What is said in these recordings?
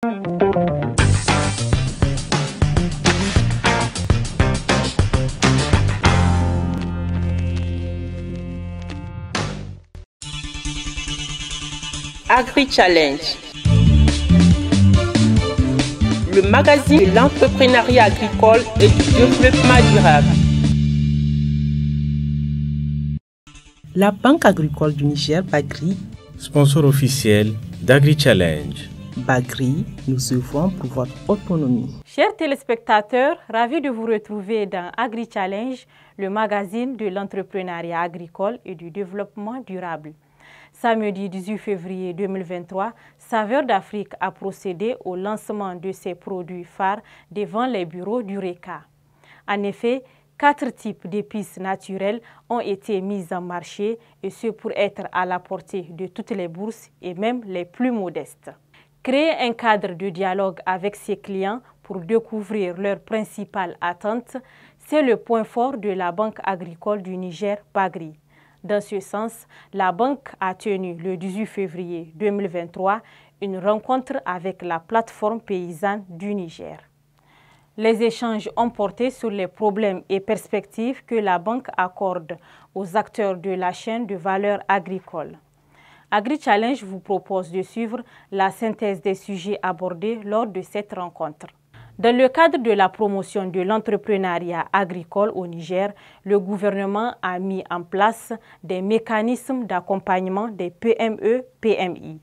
Agri-Challenge, le magazine de l'entrepreneuriat agricole et du développement durable. La Banque agricole du Niger, Bagri, sponsor officiel d'Agri-Challenge. Bagri, nous œuvrons pour votre autonomie. Chers téléspectateurs, ravis de vous retrouver dans Agri-Challenge, le magazine de l'entrepreneuriat agricole et du développement durable. Samedi 18 février 2023, Saveurs d'Afrique a procédé au lancement de ses produits phares devant les bureaux du RECA. En effet, 4 types d'épices naturelles ont été mises en marché et ce pour être à la portée de toutes les bourses et même les plus modestes. Créer un cadre de dialogue avec ses clients pour découvrir leurs principales attentes, c'est le point fort de la Banque agricole du Niger, Bagri. Dans ce sens, la banque a tenu le 18 février 2023 une rencontre avec la plateforme paysanne du Niger. Les échanges ont porté sur les problèmes et perspectives que la banque accorde aux acteurs de la chaîne de valeur agricole. Agri-Challenge vous propose de suivre la synthèse des sujets abordés lors de cette rencontre. Dans le cadre de la promotion de l'entrepreneuriat agricole au Niger, le gouvernement a mis en place des mécanismes d'accompagnement des PME-PMI.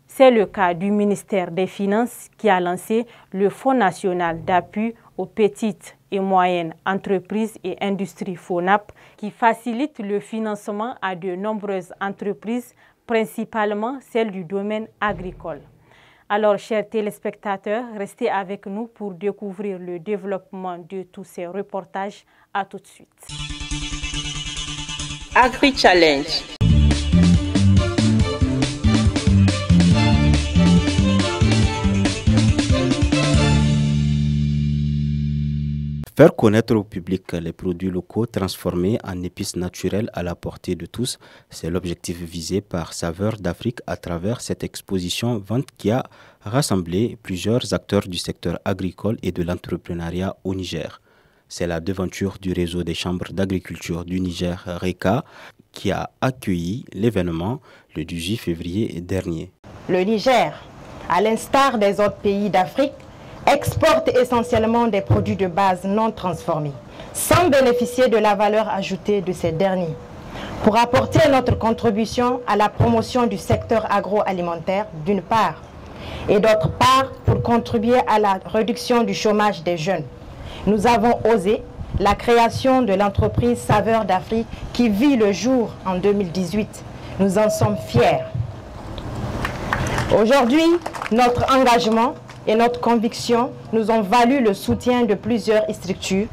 C'est le cas du ministère des Finances qui a lancé le Fonds national d'appui aux petites et moyennes entreprises et industries FONAP qui facilite le financement à de nombreuses entreprises, principalement celles du domaine agricole. Alors, chers téléspectateurs, restez avec nous pour découvrir le développement de tous ces reportages. À tout de suite. Agri-Challenge. Faire connaître au public les produits locaux transformés en épices naturelles à la portée de tous, c'est l'objectif visé par Saveurs d'Afrique à travers cette exposition vente qui a rassemblé plusieurs acteurs du secteur agricole et de l'entrepreneuriat au Niger. C'est la devanture du réseau des chambres d'agriculture du Niger, RECA, qui a accueilli l'événement le 18 février dernier. Le Niger, à l'instar des autres pays d'Afrique, exporte essentiellement des produits de base non transformés, sans bénéficier de la valeur ajoutée de ces derniers. Pour apporter notre contribution à la promotion du secteur agroalimentaire d'une part, et d'autre part pour contribuer à la réduction du chômage des jeunes, nous avons osé la création de l'entreprise Saveurs d'Afrique qui vit le jour en 2018. Nous en sommes fiers. Aujourd'hui, notre engagement et notre conviction nous ont valu le soutien de plusieurs structures.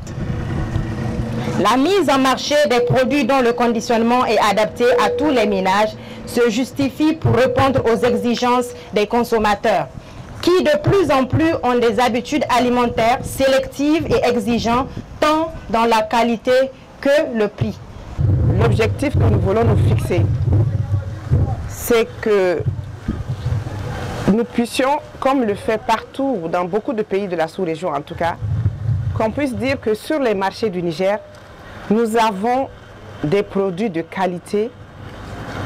La mise en marché des produits dont le conditionnement est adapté à tous les ménages se justifie pour répondre aux exigences des consommateurs qui de plus en plus ont des habitudes alimentaires sélectives et exigeantes tant dans la qualité que le prix. L'objectif que nous voulons nous fixer, c'est que nous puissions, comme le fait partout, dans beaucoup de pays de la sous-région en tout cas, qu'on puisse dire que sur les marchés du Niger, nous avons des produits de qualité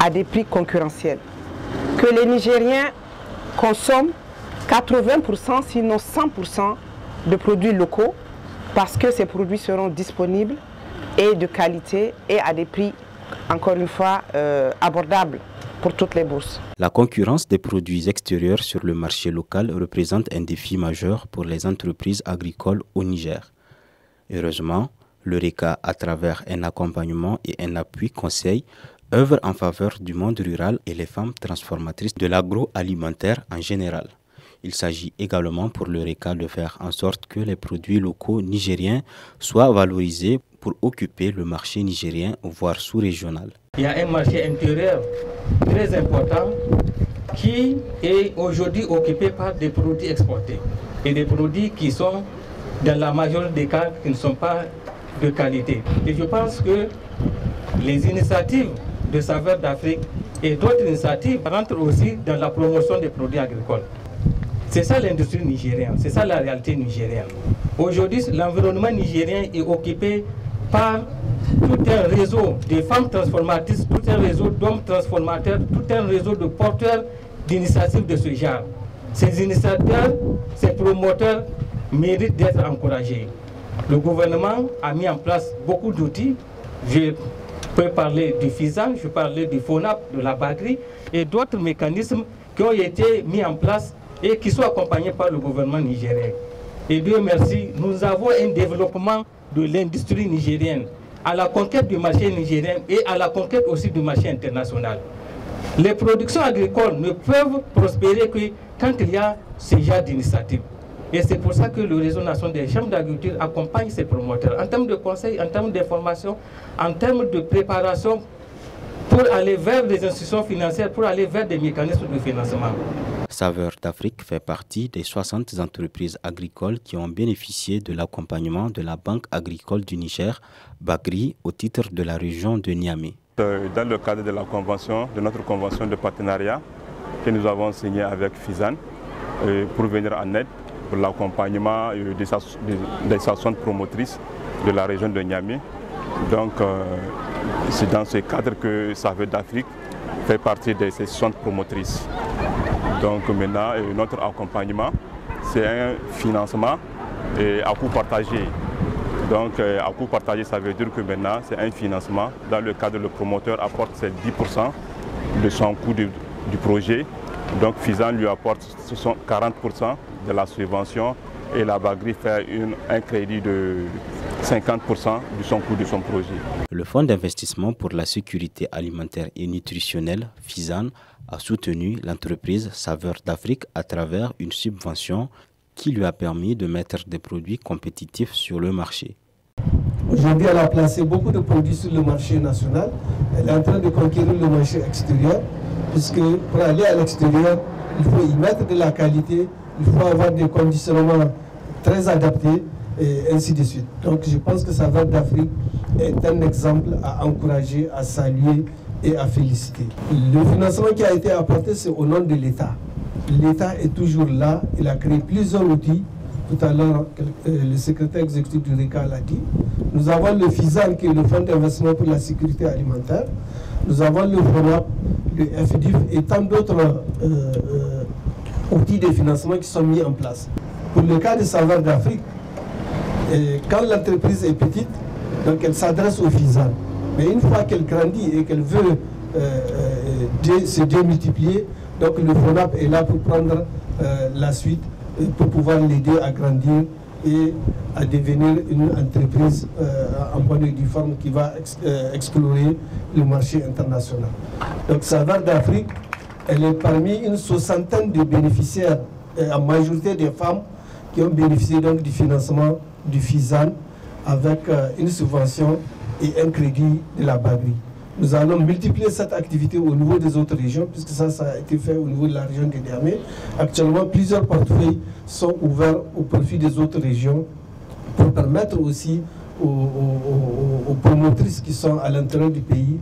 à des prix concurrentiels. Que les Nigériens consomment 80%, sinon 100% de produits locaux, parce que ces produits seront disponibles et de qualité et à des prix, encore une fois, abordables pour toutes les bourses. La concurrence des produits extérieurs sur le marché local représente un défi majeur pour les entreprises agricoles au Niger. Heureusement, le RECA, à travers un accompagnement et un appui conseil, œuvre en faveur du monde rural et les femmes transformatrices de l'agroalimentaire en général. Il s'agit également pour le RECA de faire en sorte que les produits locaux nigériens soient valorisés pour occuper le marché nigérien, voire sous-régional. Il y a un marché intérieur très important qui est aujourd'hui occupé par des produits exportés et des produits qui sont, dans la majorité des cas, qui ne sont pas de qualité. Et je pense que les initiatives de Saveurs d'Afrique et d'autres initiatives rentrent aussi dans la promotion des produits agricoles. C'est ça l'industrie nigérienne, c'est ça la réalité nigérienne. Aujourd'hui, l'environnement nigérien est occupé par tout un réseau de femmes transformatrices, tout un réseau d'hommes transformateurs, tout un réseau de porteurs d'initiatives de ce genre. Ces initiateurs, ces promoteurs méritent d'être encouragés. Le gouvernement a mis en place beaucoup d'outils. Je peux parler du FISAN, je peux parler du FONAP, de la BAGRI et d'autres mécanismes qui ont été mis en place et qui sont accompagnés par le gouvernement nigérien. Et Dieu merci, nous avons un développement de l'industrie nigérienne à la conquête du marché nigérien et à la conquête aussi du marché international. Les productions agricoles ne peuvent prospérer que quand il y a ce genre d'initiative. Et c'est pour ça que le réseau national des chambres d'agriculture accompagne ces promoteurs en termes de conseils, en termes d'information, en termes de préparation pour aller vers des institutions financières, pour aller vers des mécanismes de financement. Saveurs d'Afrique fait partie des 60 entreprises agricoles qui ont bénéficié de l'accompagnement de la Banque agricole du Niger, Bagri, au titre de la région de Niamey. Dans le cadre de la convention, de notre convention de partenariat que nous avons signée avec FISAN pour venir en aide pour l'accompagnement des 60 promotrices de la région de Niamey. Donc c'est dans ce cadre que Saveurs d'Afrique fait partie de ces 60 promotrices. Donc maintenant, notre accompagnement, c'est un financement à coût partagé. Donc à coût partagé, ça veut dire que maintenant, c'est un financement dans le cadre où le promoteur apporte ses 10% de son coût du projet. Donc FISAN lui apporte 40% de la subvention et la Bagri fait un crédit de 50% de son coût de son projet. Le Fonds d'investissement pour la sécurité alimentaire et nutritionnelle, FISAN, a soutenu l'entreprise Saveurs d'Afrique à travers une subvention qui lui a permis de mettre des produits compétitifs sur le marché. Aujourd'hui, elle a placé beaucoup de produits sur le marché national. Elle est en train de conquérir le marché extérieur, puisque pour aller à l'extérieur, il faut y mettre de la qualité, il faut avoir des conditionnements très adaptés, et ainsi de suite. Donc je pense que Saveurs d'Afrique est un exemple à encourager, à saluer et à féliciter. Le financement qui a été apporté, c'est au nom de l'État. L'État est toujours là, il a créé plusieurs outils. Tout à l'heure, le secrétaire exécutif du RECA l'a dit. Nous avons le FISAN, qui est le Fonds d'investissement pour la sécurité alimentaire. Nous avons le FONAP, le FDIF et tant d'autres outils de financement qui sont mis en place. Pour le cas de Saveurs d'Afrique, quand l'entreprise est petite, donc elle s'adresse au FISAN. Mais une fois qu'elle grandit et qu'elle veut se démultiplier, donc le FONAP est là pour prendre la suite, pour pouvoir l'aider à grandir et à devenir une entreprise en bonne et due forme qui va explorer le marché international. Donc Saveurs d'Afrique, elle est parmi une soixantaine de bénéficiaires, en majorité des femmes, qui ont bénéficié donc du financement du FISAN avec une subvention et un crédit de la Bagri. Nous allons multiplier cette activité au niveau des autres régions, puisque ça a été fait au niveau de la région de Niamey. Actuellement, plusieurs portefeuilles sont ouverts au profit des autres régions pour permettre aussi aux promotrices qui sont à l'intérieur du pays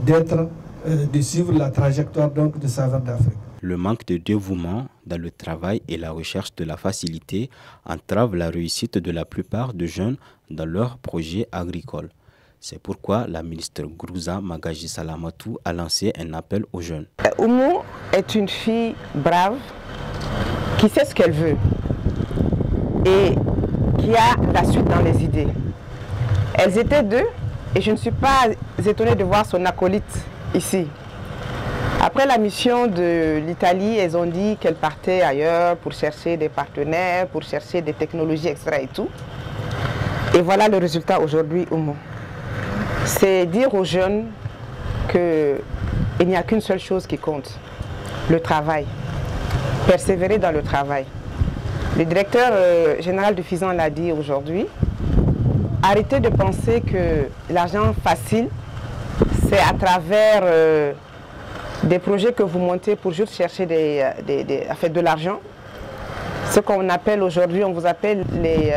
de suivre la trajectoire donc, de Saveurs d'Afrique. Le manque de dévouement dans le travail et la recherche de la facilité entrave la réussite de la plupart des jeunes dans leurs projets agricoles. C'est pourquoi la ministre Grouza Magaji Salamatou a lancé un appel aux jeunes. Oumou est une fille brave qui sait ce qu'elle veut et qui a la suite dans les idées. Elles étaient deux et je ne suis pas étonnée de voir son acolyte ici. Après la mission de l'Italie, elles ont dit qu'elles partaient ailleurs pour chercher des partenaires, pour chercher des technologies, etc. et tout. Et voilà le résultat aujourd'hui, Oumou. C'est dire aux jeunes qu'il n'y a qu'une seule chose qui compte, le travail. Persévérer dans le travail. Le directeur général du FISAN l'a dit aujourd'hui. Arrêtez de penser que l'argent facile, c'est à travers des projets que vous montez pour juste chercher de l'argent. Ce qu'on appelle aujourd'hui, on vous appelle les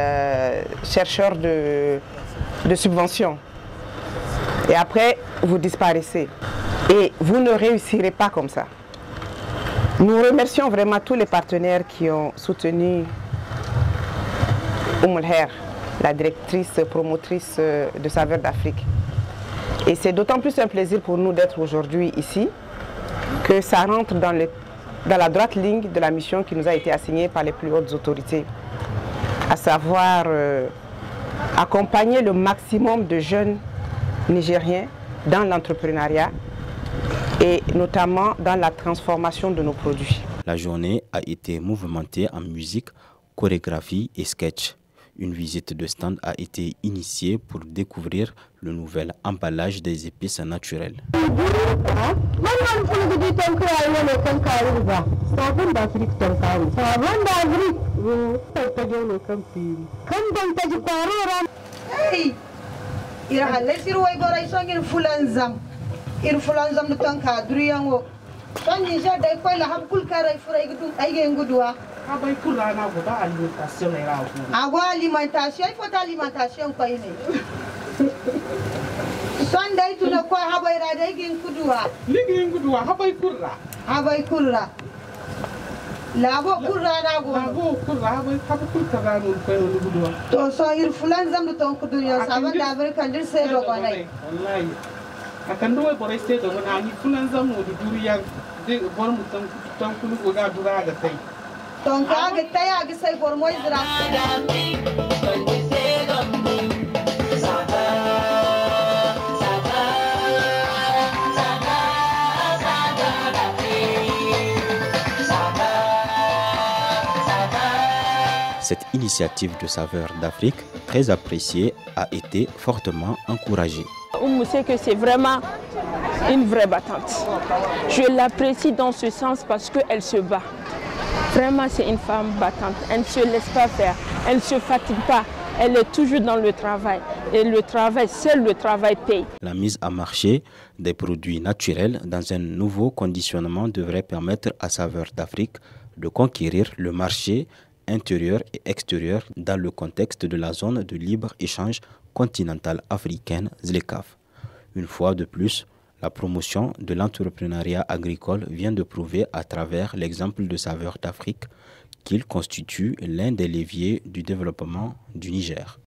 chercheurs de subventions. Et après, vous disparaissez. Et vous ne réussirez pas comme ça. Nous remercions vraiment tous les partenaires qui ont soutenu Oumulher, la directrice promotrice de Saveurs d'Afrique. Et c'est d'autant plus un plaisir pour nous d'être aujourd'hui ici que ça rentre dans la droite ligne de la mission qui nous a été assignée par les plus hautes autorités, à savoir accompagner le maximum de jeunes Nigériens dans l'entrepreneuriat et notamment dans la transformation de nos produits. La journée a été mouvementée en musique, chorégraphie et sketch. Une visite de stand a été initiée pour découvrir le nouvel emballage des épices naturelles. Alimentation, il faut alimentation quoi Sunday to the kwa habai rada igin kudua habai kurra labo kurra na habai kurra no to so ir fulan zam do ton kudu yo saban da American dir sai do konai wallahi akan do bore sai do na ni fulan zam no du duriya de bor mu ton kulu go ga dura ga sai ton ka ga taya ga sai bor moy dira Cette initiative de Saveurs d'Afrique, très appréciée, a été fortement encouragée. Oumou sait que c'est vraiment une vraie battante. Je l'apprécie dans ce sens parce qu'elle se bat. Vraiment, c'est une femme battante. Elle ne se laisse pas faire. Elle ne se fatigue pas. Elle est toujours dans le travail. Et le travail, seul le travail paye. La mise à marché des produits naturels dans un nouveau conditionnement devrait permettre à Saveurs d'Afrique de conquérir le marché intérieur et extérieur dans le contexte de la zone de libre-échange continentale africaine ZLECAf. Une fois de plus, la promotion de l'entrepreneuriat agricole vient de prouver à travers l'exemple de Saveurs d'Afrique qu'il constitue l'un des leviers du développement du Niger.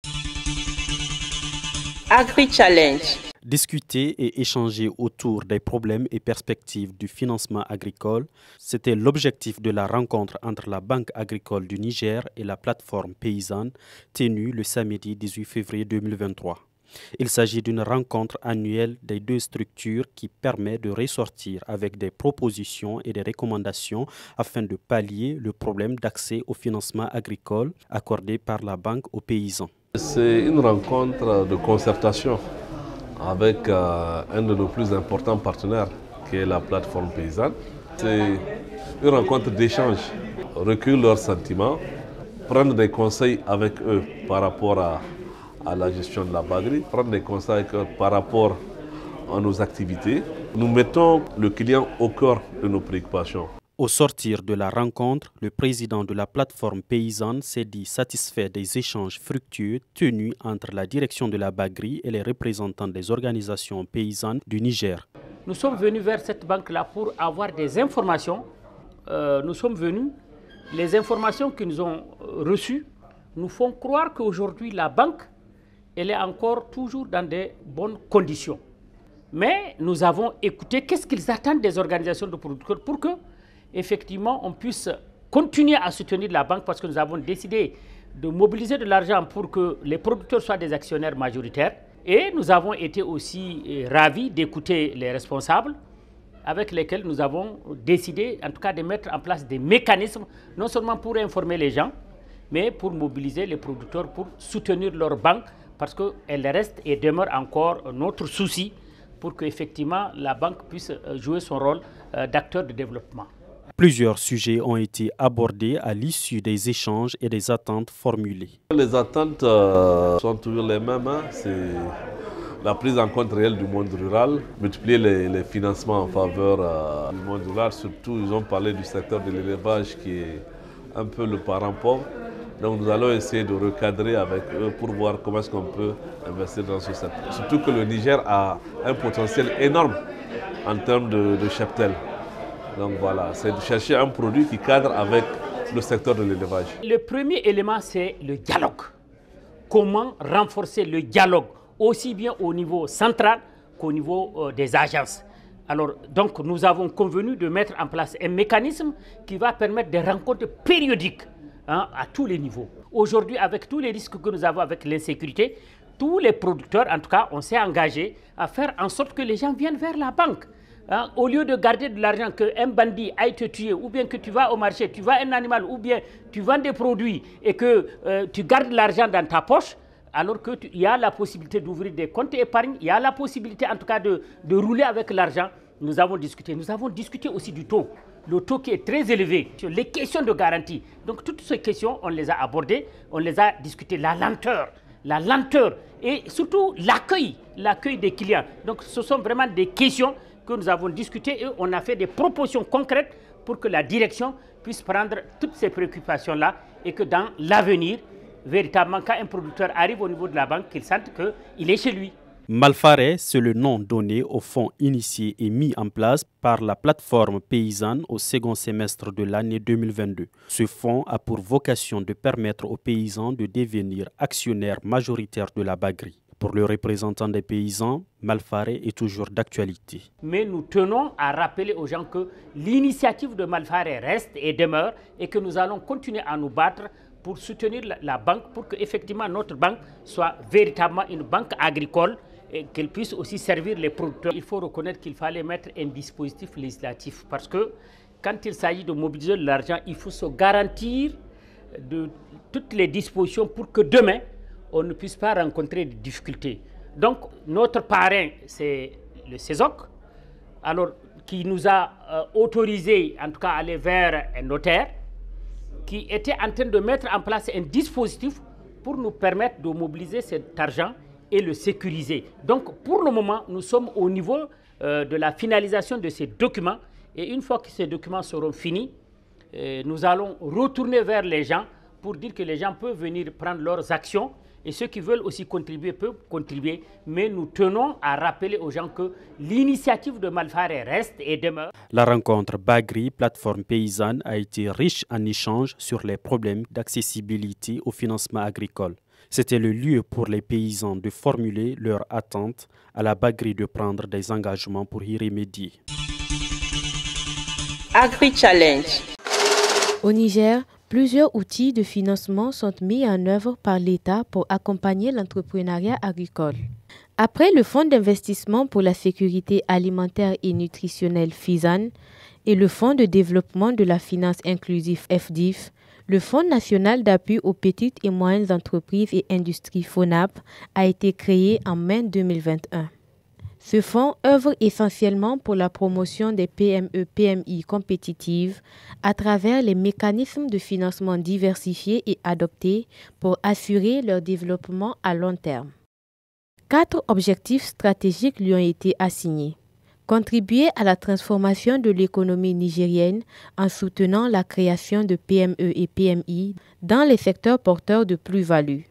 Agri-Challenge. Discuter et échanger autour des problèmes et perspectives du financement agricole, c'était l'objectif de la rencontre entre la Banque agricole du Niger et la plateforme paysanne tenue le samedi 18 février 2023. Il s'agit d'une rencontre annuelle des deux structures qui permet de ressortir avec des propositions et des recommandations afin de pallier le problème d'accès au financement agricole accordé par la Banque aux paysans. C'est une rencontre de concertation avec un de nos plus importants partenaires qui est la plateforme paysanne. C'est une rencontre d'échange, recueillir leurs sentiments, prendre des conseils avec eux par rapport à la gestion de la bagri, prendre des conseils avec eux par rapport à nos activités. Nous mettons le client au cœur de nos préoccupations. Au sortir de la rencontre, le président de la plateforme paysanne s'est dit satisfait des échanges fructueux tenus entre la direction de la Bagri et les représentants des organisations paysannes du Niger. Nous sommes venus vers cette banque-là pour avoir des informations. Nous sommes venus, les informations que nous ont reçues nous font croire qu'aujourd'hui la banque, elle est encore toujours dans des bonnes conditions. Mais nous avons écouté qu'est-ce qu'ils attendent des organisations de producteurs pour que effectivement, on puisse continuer à soutenir la banque parce que nous avons décidé de mobiliser de l'argent pour que les producteurs soient des actionnaires majoritaires. Et nous avons été aussi ravis d'écouter les responsables avec lesquels nous avons décidé, en tout cas, de mettre en place des mécanismes, non seulement pour informer les gens, mais pour mobiliser les producteurs pour soutenir leur banque parce qu'elle reste et demeure encore notre souci pour qu'effectivement la banque puisse jouer son rôle d'acteur de développement. Plusieurs sujets ont été abordés à l'issue des échanges et des attentes formulées. Les attentes sont toujours les mêmes. C'est la prise en compte réelle du monde rural, multiplier les financements en faveur du monde rural. Surtout, ils ont parlé du secteur de l'élevage qui est un peu le parent pauvre. Donc nous allons essayer de recadrer avec eux pour voir comment est-ce qu'on peut investir dans ce secteur. Surtout que le Niger a un potentiel énorme en termes de cheptel. Donc voilà, c'est de chercher un produit qui cadre avec le secteur de l'élevage. Le premier élément, c'est le dialogue. Comment renforcer le dialogue aussi bien au niveau central qu'au niveau des agences. Alors, donc, nous avons convenu de mettre en place un mécanisme qui va permettre des rencontres périodiques à tous les niveaux. Aujourd'hui, avec tous les risques que nous avons avec l'insécurité, tous les producteurs, en tout cas, on s'est engagé à faire en sorte que les gens viennent vers la banque. Au lieu de garder de l'argent, qu'un bandit aille te tuer, ou bien que tu vas au marché, tu vends un animal, ou bien tu vends des produits et que tu gardes l'argent dans ta poche, alors qu'il y a la possibilité d'ouvrir des comptes épargne, il y a la possibilité en tout cas de rouler avec l'argent. Nous avons discuté aussi du taux, le taux qui est très élevé, sur les questions de garantie. Donc toutes ces questions, on les a abordées, on les a discutées, la lenteur et surtout l'accueil des clients. Donc ce sont vraiment des questions que nous avons discutées et on a fait des propositions concrètes pour que la direction puisse prendre toutes ces préoccupations-là et que dans l'avenir, véritablement, quand un producteur arrive au niveau de la banque, qu'il sente qu'il est chez lui. Malfaré, c'est le nom donné au fonds initié et mis en place par la plateforme paysanne au second semestre de l'année 2022. Ce fonds a pour vocation de permettre aux paysans de devenir actionnaires majoritaires de la Bagri. Pour le représentant des paysans, Malfaré est toujours d'actualité. Mais nous tenons à rappeler aux gens que l'initiative de Malfaré reste et demeure et que nous allons continuer à nous battre pour soutenir la banque, pour que effectivement notre banque soit véritablement une banque agricole et qu'elle puisse aussi servir les producteurs. Il faut reconnaître qu'il fallait mettre un dispositif législatif parce que quand il s'agit de mobiliser de l'argent, il faut se garantir de toutes les dispositions pour que demain, on ne puisse pas rencontrer de difficultés. Donc notre parrain, c'est le CESOC, alors, qui nous a autorisé en tout cas à aller vers un notaire, qui était en train de mettre en place un dispositif pour nous permettre de mobiliser cet argent et le sécuriser. Donc, pour le moment, nous sommes au niveau de la finalisation de ces documents. Et une fois que ces documents seront finis, nous allons retourner vers les gens pour dire que les gens peuvent venir prendre leurs actions. Et ceux qui veulent aussi contribuer peuvent contribuer. Mais nous tenons à rappeler aux gens que l'initiative de Malfaré reste et demeure. La rencontre Bagri, plateforme paysanne, a été riche en échanges sur les problèmes d'accessibilité au financement agricole. C'était le lieu pour les paysans de formuler leurs attentes, à la Bagri de prendre des engagements pour y remédier. Agri-Challenge. Au Niger, plusieurs outils de financement sont mis en œuvre par l'État pour accompagner l'entrepreneuriat agricole. Après le Fonds d'investissement pour la sécurité alimentaire et nutritionnelle FISAN et le Fonds de développement de la finance inclusive FDIF, le Fonds national d'appui aux petites et moyennes entreprises et industries FONAP a été créé en mai 2021. Ce fonds œuvre essentiellement pour la promotion des PME-PMI compétitives à travers les mécanismes de financement diversifiés et adoptés pour assurer leur développement à long terme. 4 objectifs stratégiques lui ont été assignés. Contribuer à la transformation de l'économie nigérienne en soutenant la création de PME et PMI dans les secteurs porteurs de plus-value.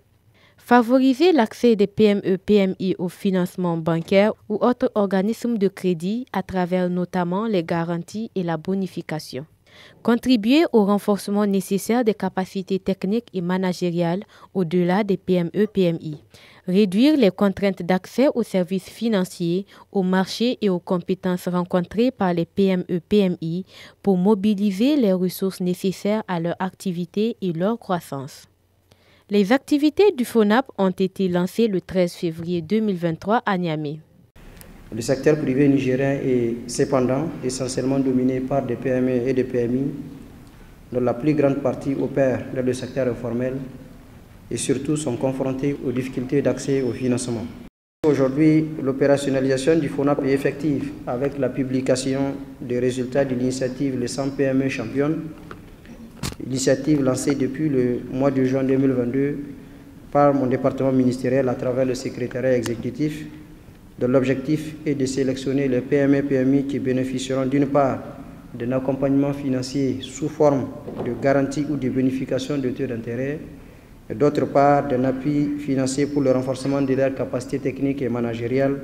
Favoriser l'accès des PME-PMI au financement bancaire ou autres organismes de crédit à travers notamment les garanties et la bonification. Contribuer au renforcement nécessaire des capacités techniques et managériales au-delà des PME-PMI. Réduire les contraintes d'accès aux services financiers, aux marchés et aux compétences rencontrées par les PME-PMI pour mobiliser les ressources nécessaires à leur activité et leur croissance. Les activités du FONAP ont été lancées le 13 février 2023 à Niamey. Le secteur privé nigérien est cependant essentiellement dominé par des PME et des PMI, dont la plus grande partie opère dans le secteur informel et surtout sont confrontés aux difficultés d'accès au financement. Aujourd'hui, l'opérationnalisation du FONAP est effective avec la publication des résultats de l'initiative Les 100 PME championnes, initiative lancée depuis le mois de juin 2022 par mon département ministériel à travers le secrétariat exécutif, dont l'objectif est de sélectionner les PME-PMI qui bénéficieront d'une part d'un accompagnement financier sous forme de garantie ou de bonification de taux d'intérêt, et d'autre part d'un appui financier pour le renforcement de leurs capacités techniques et managériales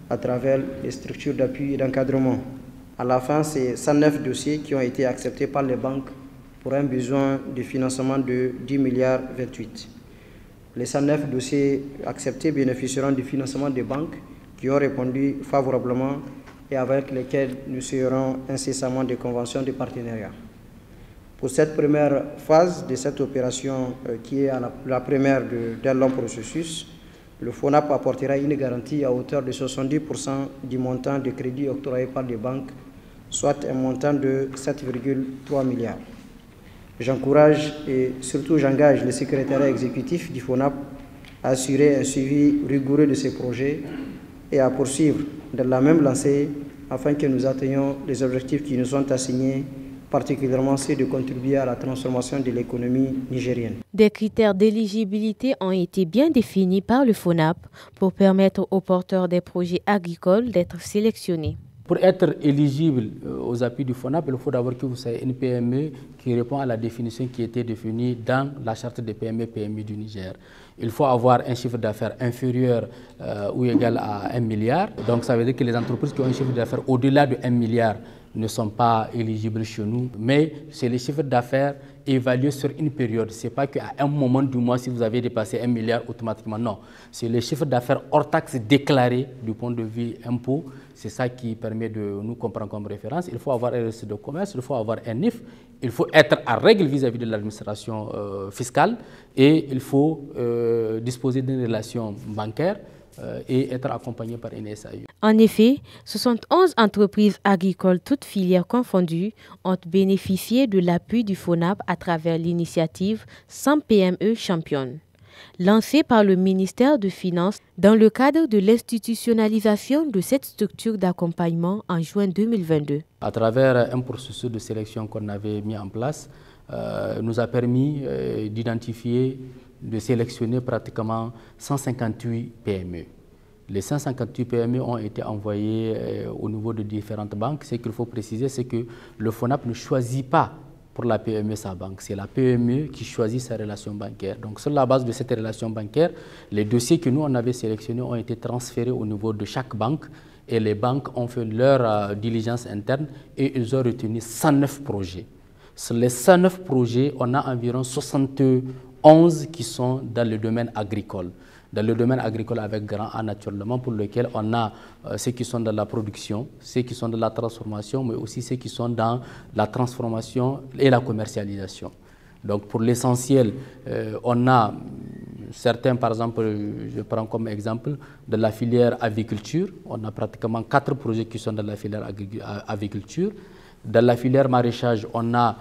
à travers les structures d'appui et d'encadrement. À la fin, c'est 109 dossiers qui ont été acceptés par les banques pour un besoin de financement de 10 milliards 28. Les 109 dossiers acceptés bénéficieront du financement des banques qui ont répondu favorablement et avec lesquelles nous signerons incessamment des conventions de partenariat. Pour cette première phase de cette opération, qui est la première d'un long processus, le FONAP apportera une garantie à hauteur de 70% du montant de crédit octroyé par les banques, soit un montant de 7,3 milliards. J'encourage et surtout j'engage le secrétariat exécutif du FONAP à assurer un suivi rigoureux de ces projets et à poursuivre dans la même lancée afin que nous atteignions les objectifs qui nous sont assignés, particulièrement ceux de contribuer à la transformation de l'économie nigérienne. Des critères d'éligibilité ont été bien définis par le FONAP pour permettre aux porteurs des projets agricoles d'être sélectionnés. Pour être éligible aux appuis du FONAP, il faut d'abord que vous soyez une PME qui répond à la définition qui était définie dans la charte des PME-PMI du Niger. Il faut avoir un chiffre d'affaires inférieur ou égal à 1 milliard. Donc ça veut dire que les entreprises qui ont un chiffre d'affaires au-delà de 1 milliard ne sont pas éligibles chez nous. Mais c'est les chiffres d'affaires évalués sur une période. Ce n'est pas qu'à un moment du mois, si vous avez dépassé 1 milliard, automatiquement, non. C'est les chiffres d'affaires hors taxes déclarés du point de vue impôt. C'est ça qui permet de nous comprendre comme référence. Il faut avoir un registre de commerce, il faut avoir un NIF, il faut être à règle vis-à-vis de l'administration fiscale et il faut disposer d'une relation bancaire et être accompagné par une SAU. En effet, 71 entreprises agricoles, toutes filières confondues, ont bénéficié de l'appui du FONAP à travers l'initiative 100 PME championnes, lancée par le ministère des Finances dans le cadre de l'institutionnalisation de cette structure d'accompagnement en juin 2022. À travers un processus de sélection qu'on avait mis en place, nous a permis d'identifier, de sélectionner pratiquement 158 PME. Les 158 PME ont été envoyés au niveau de différentes banques. Ce qu'il faut préciser, c'est que le FONAP ne choisit pas pour la PME sa banque. C'est la PME qui choisit sa relation bancaire. Donc sur la base de cette relation bancaire, les dossiers que nous on avait sélectionnés ont été transférés au niveau de chaque banque et les banques ont fait leur diligence interne et ils ont retenu 109 projets. Sur les 109 projets, on a environ 71 qui sont dans le domaine agricole. Dans le domaine agricole avec grand A naturellement, pour lequel on a ceux qui sont dans la production, ceux qui sont dans la transformation, mais aussi ceux qui sont dans la transformation et la commercialisation. Donc pour l'essentiel, on a certains, par exemple, je prends comme exemple, de la filière aviculture, on a pratiquement 4 projets qui sont dans la filière aviculture. Dans la filière maraîchage, on a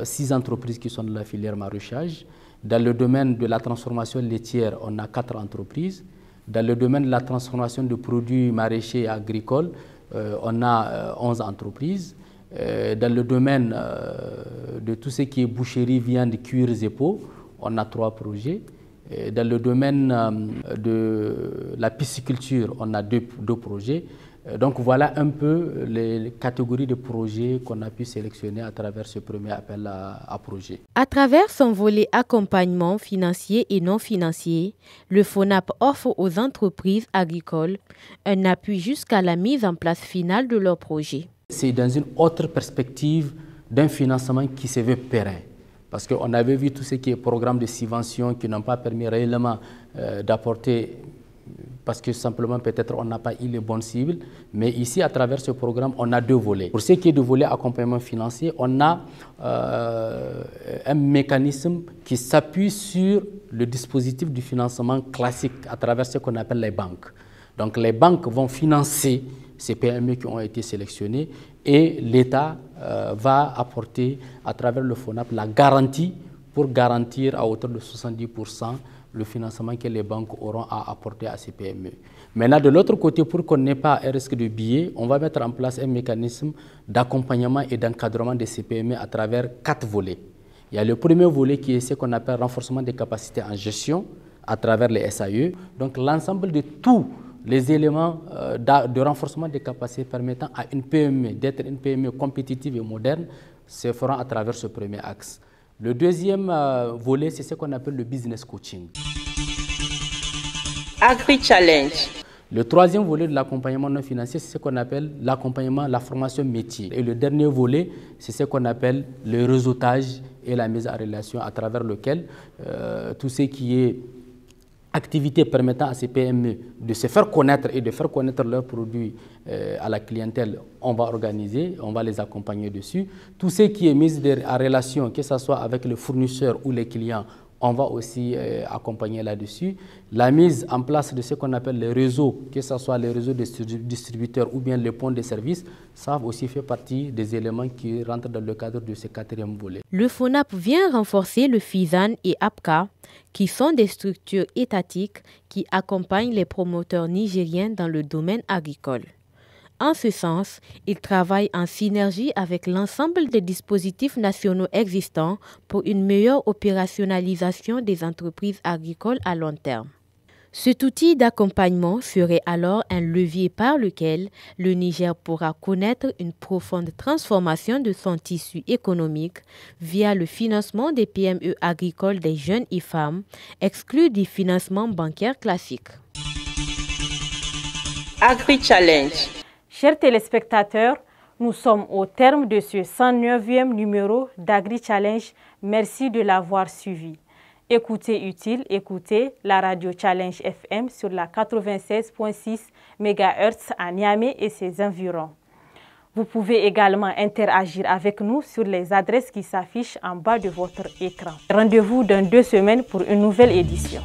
6 entreprises qui sont dans la filière maraîchage. Dans le domaine de la transformation laitière, on a 4 entreprises. Dans le domaine de la transformation de produits maraîchers et agricoles, on a 11 entreprises. Dans le domaine de tout ce qui est boucherie, viande, cuirs et peaux, on a 3 projets. Dans le domaine de la pisciculture, on a 2 projets. Donc voilà un peu les catégories de projets qu'on a pu sélectionner à travers ce premier appel à projet. À travers son volet accompagnement financier et non financier, le FONAP offre aux entreprises agricoles un appui jusqu'à la mise en place finale de leurs projets. C'est dans une autre perspective d'un financement qui se veut pérenne. Parce qu'on avait vu tout ce qui est programme de subvention qui n'ont pas permis réellement d'apporter, parce que simplement peut-être on n'a pas eu les bonnes cibles. Mais ici, à travers ce programme, on a 2 volets. Pour ce qui est du volet accompagnement financier, on a un mécanisme qui s'appuie sur le dispositif du financement classique à travers ce qu'on appelle les banques. Donc les banques vont financer ces PME qui ont été sélectionnées et l'État va apporter à travers le FONAP la garantie pour garantir à hauteur de 70% le financement que les banques auront à apporter à ces PME. Maintenant, de l'autre côté, pour qu'on n'ait pas un risque de biais, on va mettre en place un mécanisme d'accompagnement et d'encadrement de ces PME à travers 4 volets. Il y a le premier volet qui est ce qu'on appelle renforcement des capacités en gestion à travers les SAE. Donc l'ensemble de tous les éléments de renforcement des capacités permettant à une PME d'être une PME compétitive et moderne se feront à travers ce premier axe. Le deuxième volet, c'est ce qu'on appelle le business coaching. Agri Challenge. Le troisième volet de l'accompagnement non financier, c'est ce qu'on appelle l'accompagnement, la formation métier. Et le dernier volet, c'est ce qu'on appelle le réseautage et la mise en relation à travers lequel tout ce qui est activités permettant à ces PME de se faire connaître et de faire connaître leurs produits à la clientèle, on va organiser, on va les accompagner dessus. Tout ce qui est mis en relation, que ce soit avec les fournisseurs ou les clients, on va aussi accompagner là-dessus. La mise en place de ce qu'on appelle les réseaux, que ce soit les réseaux de distributeurs ou bien les points de service, ça aussi fait partie des éléments qui rentrent dans le cadre de ce quatrième volet. Le FONAP vient renforcer le FISAN et APCA, qui sont des structures étatiques qui accompagnent les promoteurs nigériens dans le domaine agricole. En ce sens, ils travaillent en synergie avec l'ensemble des dispositifs nationaux existants pour une meilleure opérationnalisation des entreprises agricoles à long terme. Cet outil d'accompagnement serait alors un levier par lequel le Niger pourra connaître une profonde transformation de son tissu économique via le financement des PME agricoles des jeunes et femmes, exclus du financement bancaire classique. Agri-Challenge. Chers téléspectateurs, nous sommes au terme de ce 109e numéro d'Agri-Challenge. Merci de l'avoir suivi. Écoutez utile, écoutez la radio Challenge FM sur la 96.6 MHz à Niamey et ses environs. Vous pouvez également interagir avec nous sur les adresses qui s'affichent en bas de votre écran. Rendez-vous dans 2 semaines pour une nouvelle édition.